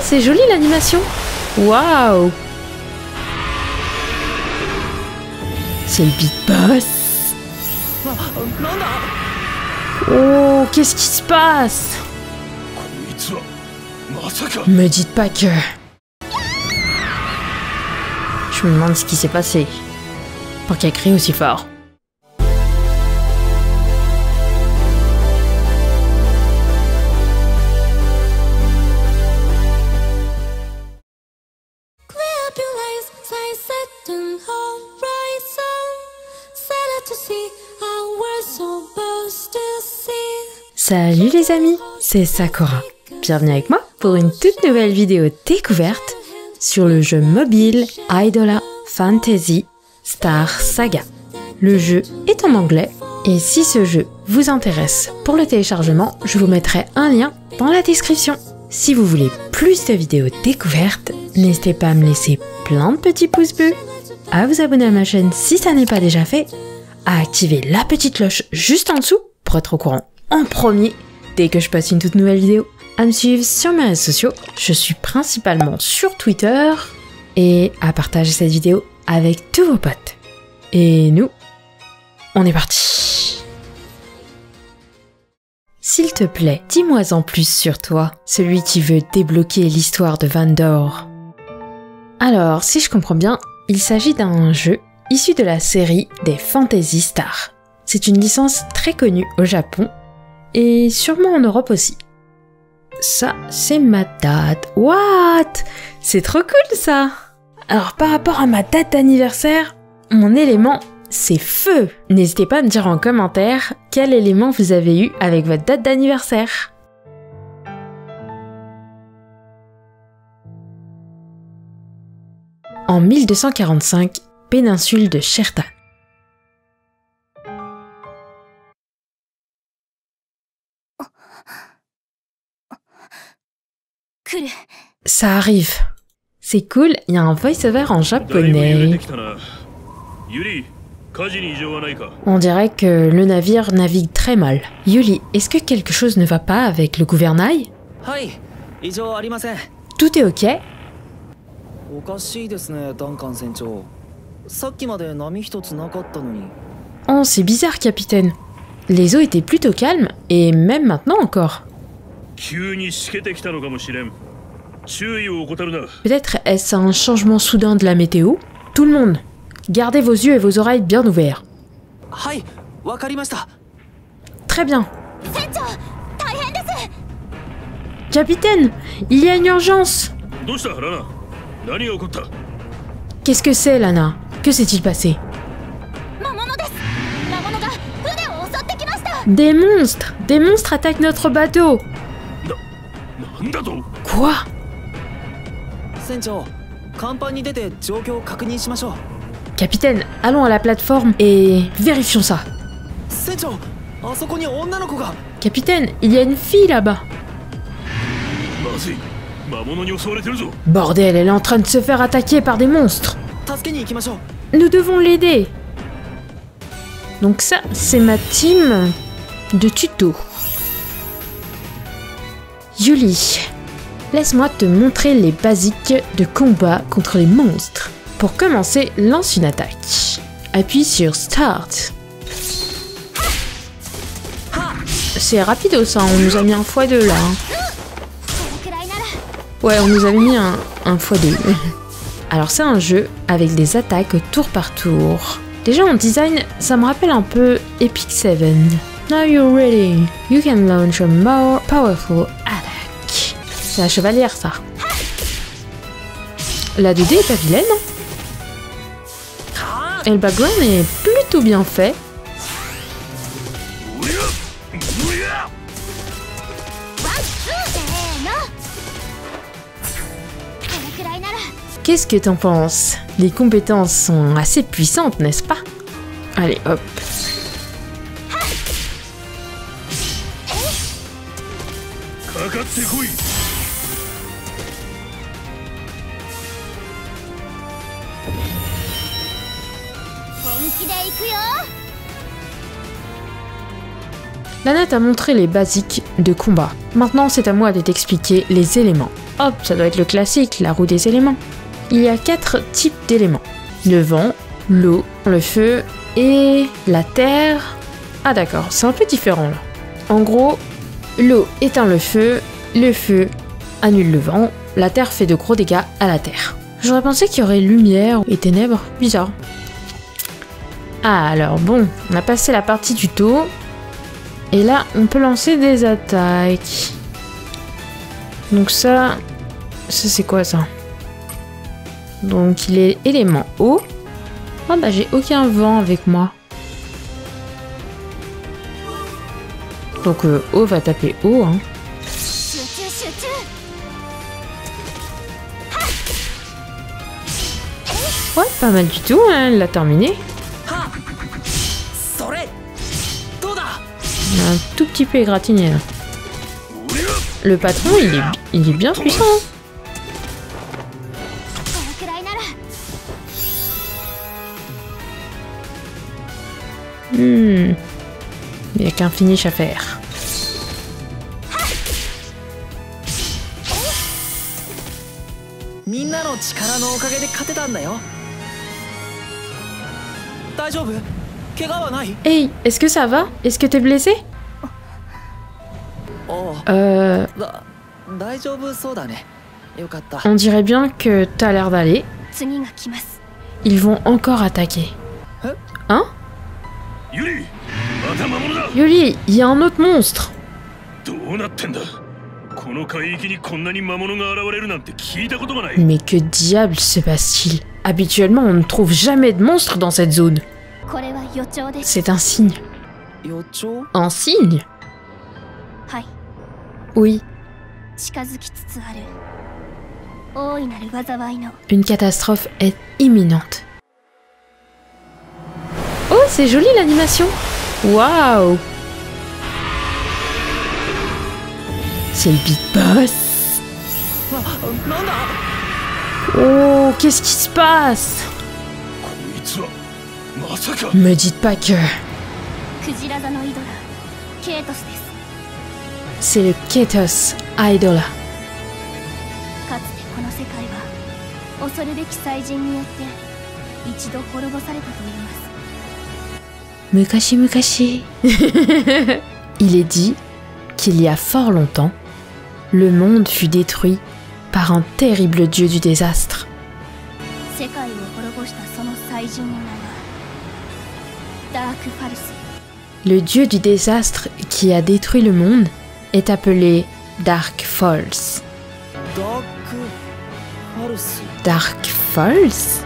c'est joli l'animation. Waouh. C'est le Big Boss. Oh, qu'est-ce qui se passe? Me dites pas que... Je me demande ce qui s'est passé pour qu'elle crie aussi fort. Salut les amis, c'est Sakura. Bienvenue avec moi pour une toute nouvelle vidéo découverte sur le jeu mobile Idle Fantasy Star Saga. Le jeu est en anglais et si ce jeu vous intéresse pour le téléchargement, je vous mettrai un lien dans la description. Si vous voulez plus de vidéos découvertes, n'hésitez pas à me laisser plein de petits pouces bleus, à vous abonner à ma chaîne si ça n'est pas déjà fait, à activer la petite cloche juste en dessous pour être au courant en premier dès que je passe une toute nouvelle vidéo, à me suivre sur mes réseaux sociaux, je suis principalement sur Twitter, et à partager cette vidéo avec tous vos potes. Et nous, on est parti. S'il te plaît, dis-moi en plus sur toi, celui qui veut débloquer l'histoire de Vandor. Alors, si je comprends bien, il s'agit d'un jeu issu de la série des Phantasy Star. C'est une licence très connue au Japon, et sûrement en Europe aussi. Ça, c'est ma date. What? C'est trop cool ça! Alors par rapport à ma date d'anniversaire, mon élément, c'est feu! N'hésitez pas à me dire en commentaire quel élément vous avez eu avec votre date d'anniversaire. En 1245, péninsule de Shertan. Ça arrive. C'est cool, il y a un voice-over en japonais. On dirait que le navire navigue très mal. Yuli, est-ce que quelque chose ne va pas avec le gouvernail? Tout est ok? Oh, c'est bizarre, capitaine. Les eaux étaient plutôt calmes, et même maintenant encore. Peut-être est-ce un changement soudain de la météo? Tout le monde, gardez vos yeux et vos oreilles bien ouverts. Très bien. Capitaine, il y a une urgence. Qu'est-ce que c'est, Lana? Que s'est-il passé? Des monstres! Des monstres attaquent notre bateau! Quoi? Capitaine, allons à la plateforme et vérifions ça. Capitaine, il y a une fille là-bas. Bordel, elle est en train de se faire attaquer par des monstres. Nous devons l'aider. Donc ça, c'est ma team de tuto. Yuli, laisse-moi te montrer les basiques de combat contre les monstres. Pour commencer, lance une attaque. Appuie sur Start. C'est rapido ça, on nous a mis un x2 là. Ouais, on nous avait mis un x2. Alors c'est un jeu avec des attaques tour par tour. Déjà en design, ça me rappelle un peu Epic 7. Now you're ready. You can launch a more powerful attack. C'est la chevalière ça. La 2D est pas vilaine. Et le background est plutôt bien fait. Qu'est-ce que t'en penses? Les compétences sont assez puissantes, n'est-ce pas? Allez, hop. Lana t'a montré les basiques de combat. Maintenant, c'est à moi de t'expliquer les éléments. Hop, ça doit être le classique, la roue des éléments. Il y a 4 types d'éléments. Le vent, l'eau, le feu et la terre. Ah d'accord, c'est un peu différent là. En gros, l'eau éteint le feu annule le vent, la terre fait de gros dégâts à la terre. J'aurais pensé qu'il y aurait lumière et ténèbres, bizarre. Ah alors bon, on a passé la partie tuto. Et là, on peut lancer des attaques. Donc ça c'est quoi ça? Donc il est élément eau. Oh bah j'ai aucun vent avec moi. Donc eau va taper eau hein. Ouais, pas mal du tout, hein, elle l'a terminé. Il a un tout petit peu égratigné là. Le patron, il est bien puissant. Il n'y a qu'un finish à faire. Hey, est-ce que ça va? Est-ce que t'es blessé? On dirait bien que t'as l'air d'aller. Ils vont encore attaquer. Hein? Yuri, il y a un autre monstre. Mais que diable se passe-t-il? Habituellement, on ne trouve jamais de monstres dans cette zone. C'est un signe. Un signe? Oui. Une catastrophe est imminente. Oh, c'est joli l'animation. Waouh. C'est le Big Boss. Oh, qu'est-ce qui se passe? Me dites pas que... C'est le Ketos Idola. Mukashi Mukashi. Il est dit qu'il y a fort longtemps, le monde fut détruit par un terrible dieu du désastre. Le dieu du désastre qui a détruit le monde est appelé Dark Falls. Dark Falls?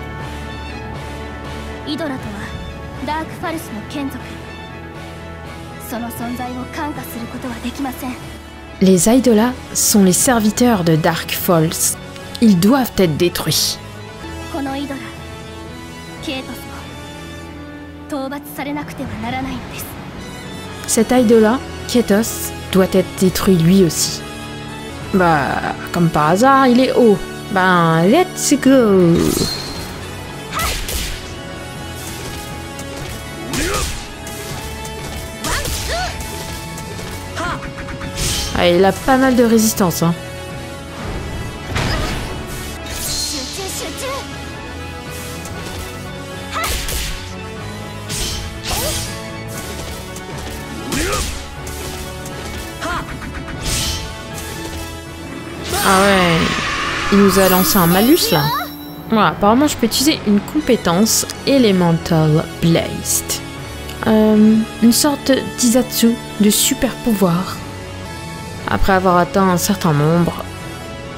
Les Idolas sont les serviteurs de Dark Falls. Ils doivent être détruits. Cet Idola, Ketos, doit être détruit lui aussi. Bah, comme par hasard, il est haut. Ben, let's go! Ah, il a pas mal de résistance, hein. Ah ouais, il nous a lancé un malus là. Voilà, apparemment je peux utiliser une compétence Elemental Blast. Une sorte d'Izatsu de super pouvoir. Après avoir atteint un certain nombre,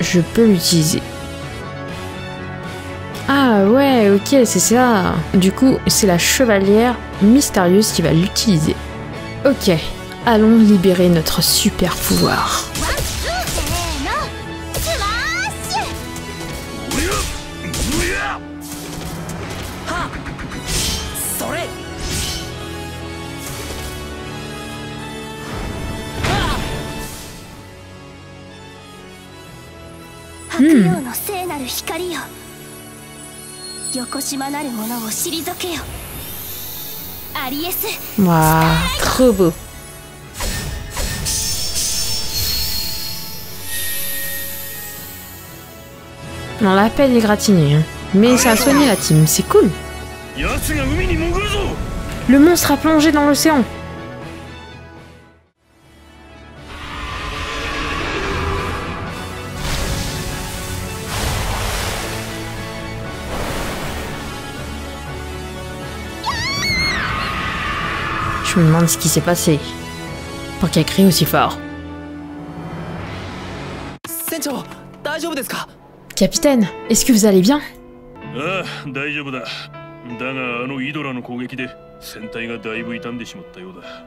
je peux l'utiliser. Ah ouais, ok, c'est ça. Du coup, c'est la chevalière mystérieuse qui va l'utiliser. Ok, allons libérer notre super pouvoir. Waouh, trop beau. On l'appelle égratigné, hein. Mais ça a soigné la team, c'est cool. Le monstre a plongé dans l'océan. Je me demande ce qui s'est passé. Pour qu'elle crie aussi fort. Capitaine, est-ce que vous allez bien?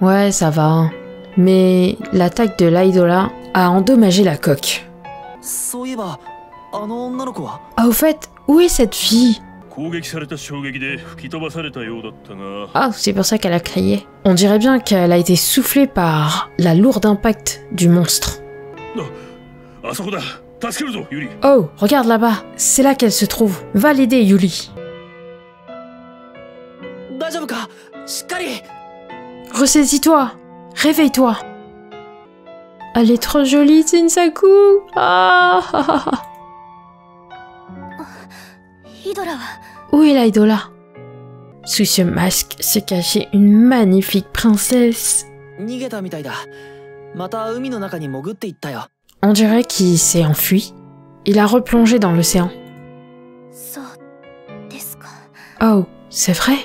Ouais, ça va. Mais l'attaque de l'Aidola a endommagé la coque. Ah, au fait, où est cette fille? Ah, c'est pour ça qu'elle a crié. On dirait bien qu'elle a été soufflée par la lourde impact du monstre. Oh, regarde là-bas, c'est là qu'elle se trouve. Va l'aider, Yuli. Ressaisis-toi, réveille-toi. Elle est trop jolie, Sensaku. Ah. Où est l'Aidola? Sous ce masque se cachait une magnifique princesse. On dirait qu'il s'est enfui. Il a replongé dans l'océan. Oh, c'est vrai?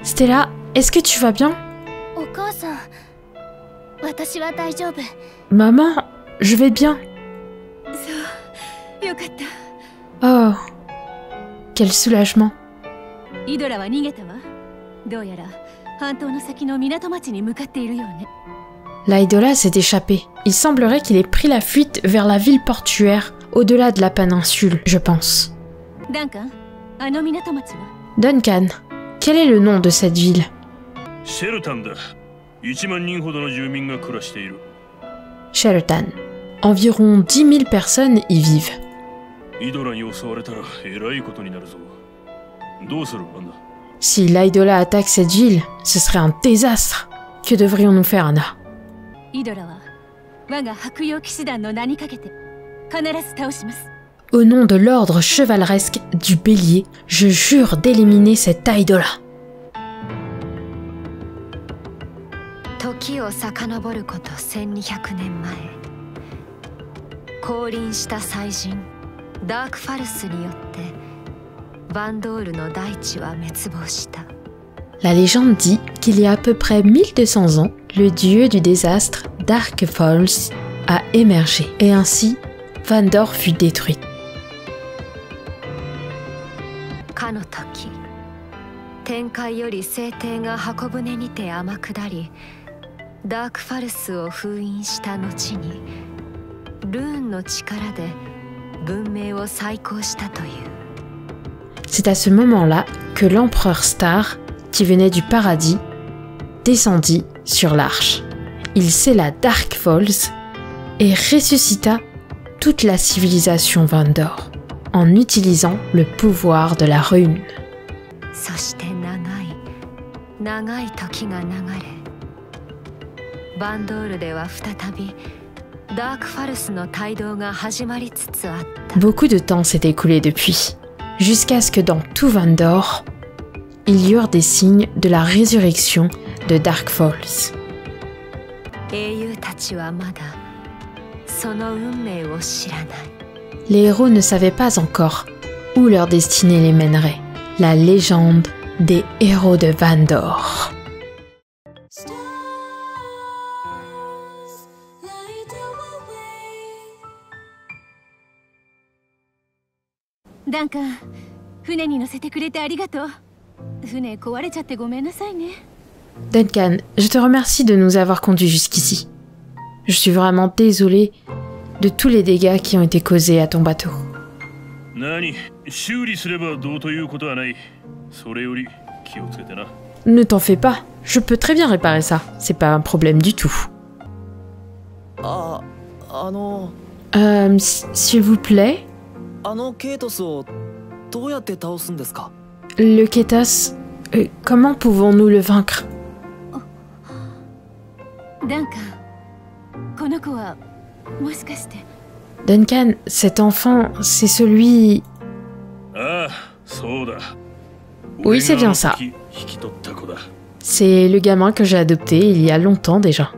Stella, est-ce que tu vas bien? Maman, je vais bien. Oh, quel soulagement. L'Aidola s'est échappé. Il semblerait qu'il ait pris la fuite vers la ville portuaire, au-delà de la péninsule, je pense. Duncan, quel est le nom de cette ville? Shelton. Environ 10 000 personnes y vivent. Si l'Aidola attaque cette ville, ce serait un désastre. Que devrions-nous faire, Anna? Au nom de l'ordre chevaleresque du bélier, je jure d'éliminer cette Aidola. La légende dit qu'il y a à peu près 1200 ans, le dieu du désastre, Dark Falls, a émergé et ainsi, Vandor fut détruite. C'est à ce moment-là que l'empereur Star, qui venait du paradis, descendit sur l'arche. Il scella Dark Falls et ressuscita toute la civilisation Vandor en utilisant le pouvoir de la rune. Beaucoup de temps s'est écoulé depuis, jusqu'à ce que dans tout Vandor, il y eut des signes de la résurrection de Dark Falls. Les héros ne savaient pas encore où leur destinée les mènerait. La légende des héros de Vandor. Duncan, je te remercie de nous avoir conduits jusqu'ici. Je suis vraiment désolée de tous les dégâts qui ont été causés à ton bateau. Ne t'en fais pas, je peux très bien réparer ça, c'est pas un problème du tout. S'il vous plaît. Le Ketos, comment pouvons-nous le vaincre? Duncan, cet enfant, c'est celui... Oui, c'est bien ça. C'est le gamin que j'ai adopté il y a longtemps déjà.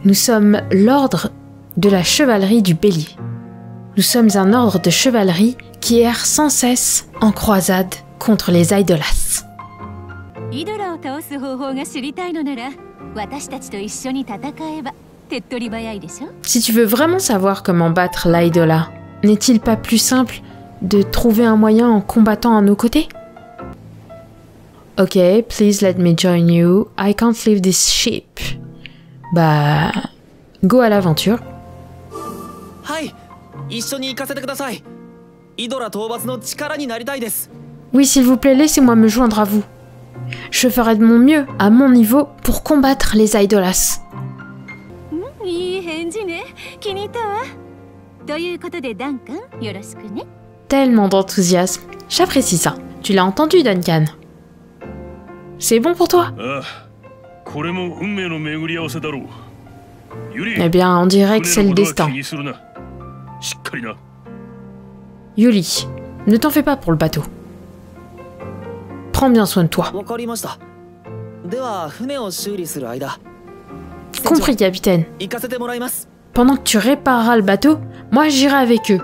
Nous sommes l'ordre de la chevalerie du bélier. Nous sommes un ordre de chevalerie qui erre sans cesse en croisade contre les Idolas. Si tu veux vraiment savoir comment battre l'Idola, n'est-il pas plus simple de trouver un moyen en combattant à nos côtés? Ok, please let me join you. I can't leave this ship. Bah, go à l'aventure. Oui, s'il vous plaît, laissez-moi me joindre à vous. Je ferai de mon mieux, à mon niveau, pour combattre les Idolas. Tellement d'enthousiasme. J'apprécie ça. Tu l'as entendu, Duncan? C'est bon pour toi? Eh bien, on dirait que c'est le destin. Yuli, ne t'en fais pas pour le bateau. Prends bien soin de toi. Compris, capitaine. Pendant que tu répareras le bateau, moi j'irai avec eux.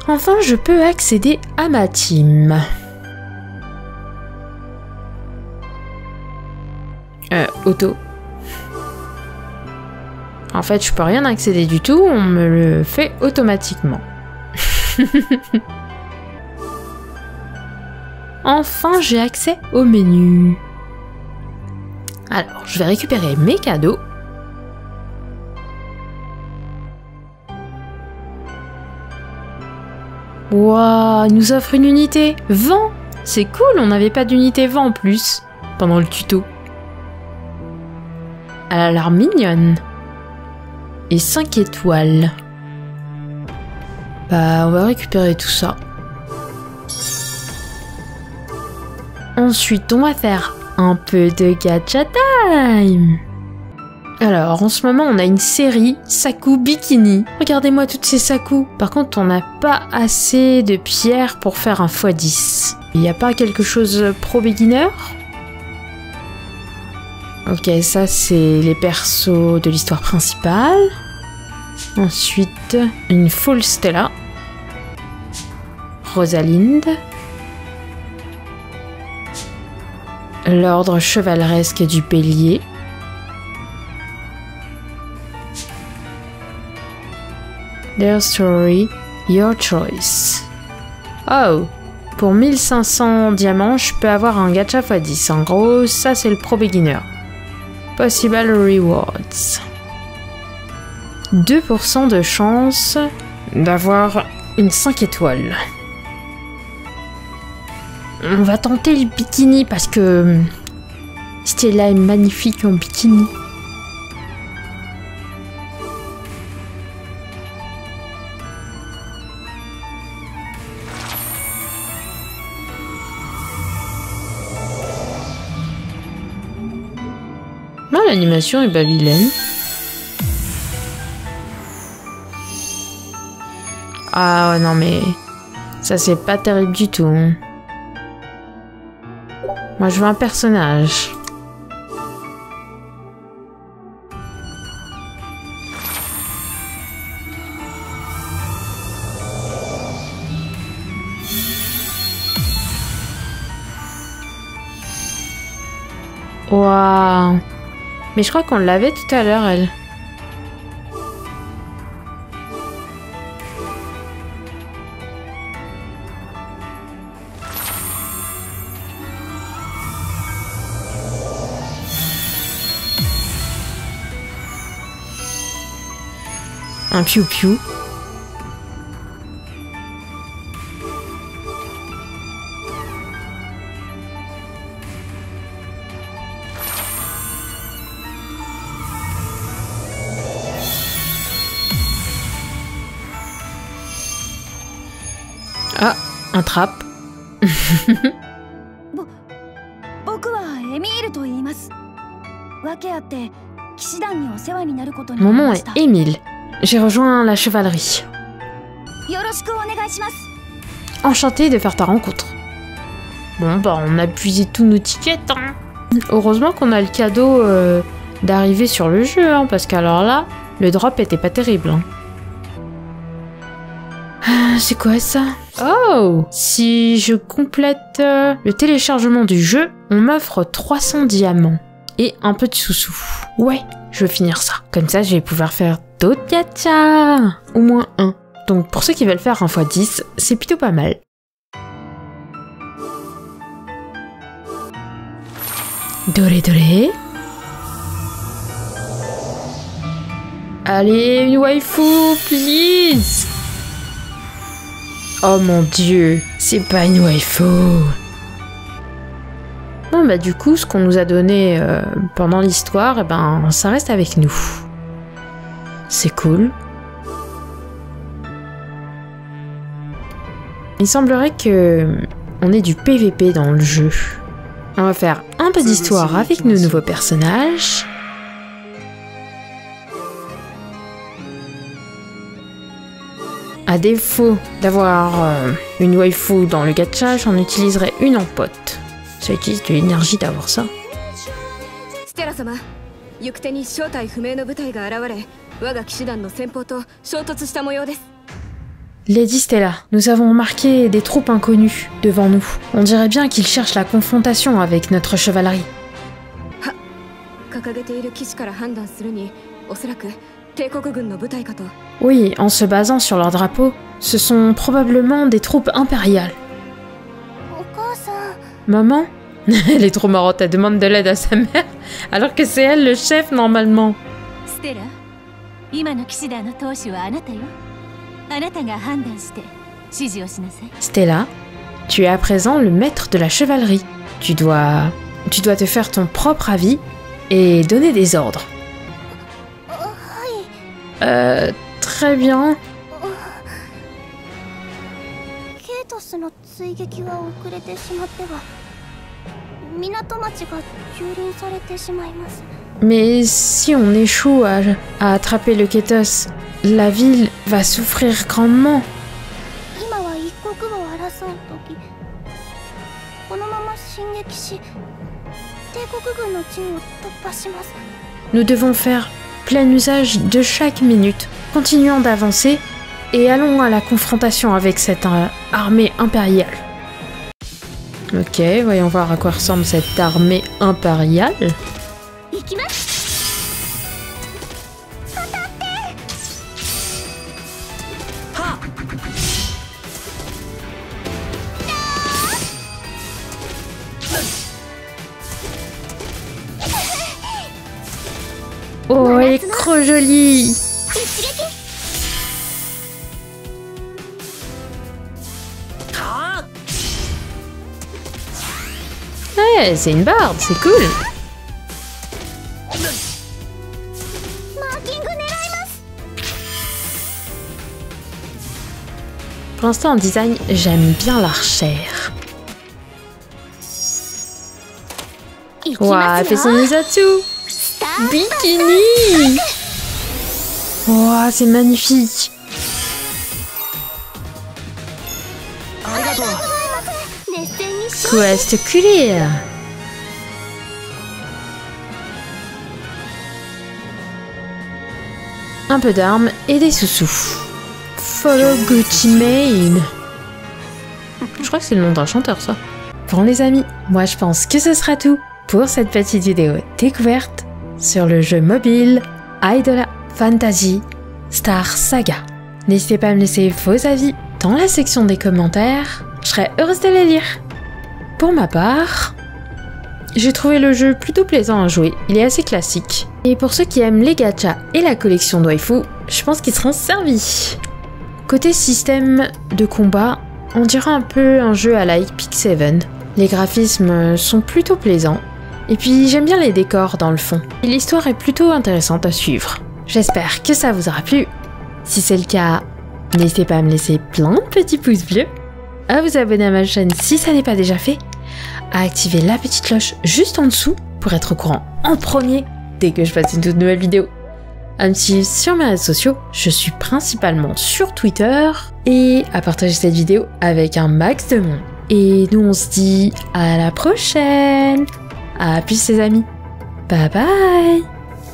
Enfin, je peux accéder à ma team. Auto. En fait, je peux rien accéder du tout, on me le fait automatiquement. Enfin, j'ai accès au menu. Alors, je vais récupérer mes cadeaux. Waouh, il nous offre une unité vent. C'est cool, on n'avait pas d'unité vent en plus pendant le tuto. Elle a l'air mignonne. Et 5 étoiles. Bah, on va récupérer tout ça. Ensuite, on va faire un peu de gacha time. Alors, en ce moment, on a une série Saku Bikini. Regardez-moi toutes ces Saku. Par contre, on n'a pas assez de pierres pour faire un x10. Il n'y a pas quelque chose pro beginner? Ok, ça c'est les persos de l'histoire principale. Ensuite, une full Stella. Rosalinde. L'ordre chevaleresque du bélier. Their story, your choice. Oh! Pour 1500 diamants, je peux avoir un gacha x10. En gros, ça c'est le pro beginner. Possible rewards. 2% de chance d'avoir une 5 étoiles. On va tenter le bikini parce que Stella est magnifique en bikini. Non, l'animation est pas vilaine. Ah non mais ça c'est pas terrible du tout. Moi je veux un personnage. Waouh. Mais je crois qu'on l'avait tout à l'heure, elle. Un piou-piou. Ah, un trap. Mon nom est Émile. J'ai rejoint la chevalerie. Enchanté de faire ta rencontre. Bon, bah, on a puisé tous nos tickets, hein. Heureusement qu'on a le cadeau d'arriver sur le jeu, hein, parce qu'alors là, le drop était pas terrible. Hein. Ah, c'est quoi ça? Oh! Si je complète le téléchargement du jeu, on m'offre 300 diamants et un peu de sous-sous. Ouais, je veux finir ça. Comme ça, je vais pouvoir faire d'autres gachas. Au moins un. Donc pour ceux qui veulent faire 1x10, c'est plutôt pas mal. Doré doré. Allez, une waifu, please. Oh mon dieu, c'est pas une waifu. Bon bah du coup, ce qu'on nous a donné pendant l'histoire, eh ben ça reste avec nous. C'est cool. Il semblerait que on ait du PVP dans le jeu. On va faire un peu d'histoire avec nos nouveaux personnages. À défaut d'avoir une waifu dans le gacha, j'en utiliserai une en pote. Ça utilise de l'énergie d'avoir ça. Lady Stella, nous avons remarqué des troupes inconnues devant nous. On dirait bien qu'ils cherchent la confrontation avec notre chevalerie. Oui, en se basant sur leur drapeau, ce sont probablement des troupes impériales. Maman? Elle est trop marrante, elle demande de l'aide à sa mère, alors que c'est elle le chef normalement. Stella, tu es à présent le maître de la chevalerie. Tu dois te faire ton propre avis et donner des ordres. Très bien. Mais si on échoue à attraper le Ketos, la ville va souffrir grandement. Nous devons faire plein usage de chaque minute. Continuons d'avancer et allons à la confrontation avec cette armée impériale. Ok, voyons voir à quoi ressemble cette armée impériale. Oh, elle est trop jolie! Ouais, c'est une barde, c'est cool! Pour l'instant, en design, j'aime bien l'archère. Ouah, elle fait son Izatsu! Bikini! Ouah, c'est magnifique! Quest clear! Un peu d'armes et des sous-sous. Follow Gucci Mane. Je crois que c'est le nom d'un chanteur, ça. Bon les amis, moi je pense que ce sera tout pour cette petite vidéo découverte sur le jeu mobile Idol Fantasy Star Saga. N'hésitez pas à me laisser vos avis dans la section des commentaires, je serai heureuse de les lire. Pour ma part, j'ai trouvé le jeu plutôt plaisant à jouer, il est assez classique. Et pour ceux qui aiment les gachas et la collection de waifu, je pense qu'ils seront servis. Côté système de combat, on dirait un peu un jeu à la Epic 7. Les graphismes sont plutôt plaisants. Et puis j'aime bien les décors dans le fond. Et l'histoire est plutôt intéressante à suivre. J'espère que ça vous aura plu. Si c'est le cas, n'hésitez pas à me laisser plein de petits pouces bleus, à vous abonner à ma chaîne si ça n'est pas déjà fait, à activer la petite cloche juste en dessous pour être au courant en premier dès que je fasse une toute nouvelle vidéo. À me suivre sur mes réseaux sociaux, je suis principalement sur Twitter et à partager cette vidéo avec un max de monde. Et nous on se dit à la prochaine. À plus les amis. Bye bye.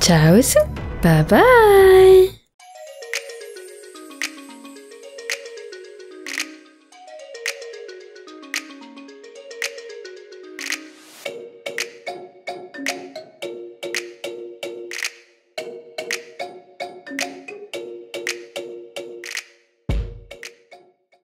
Ciao, bye bye.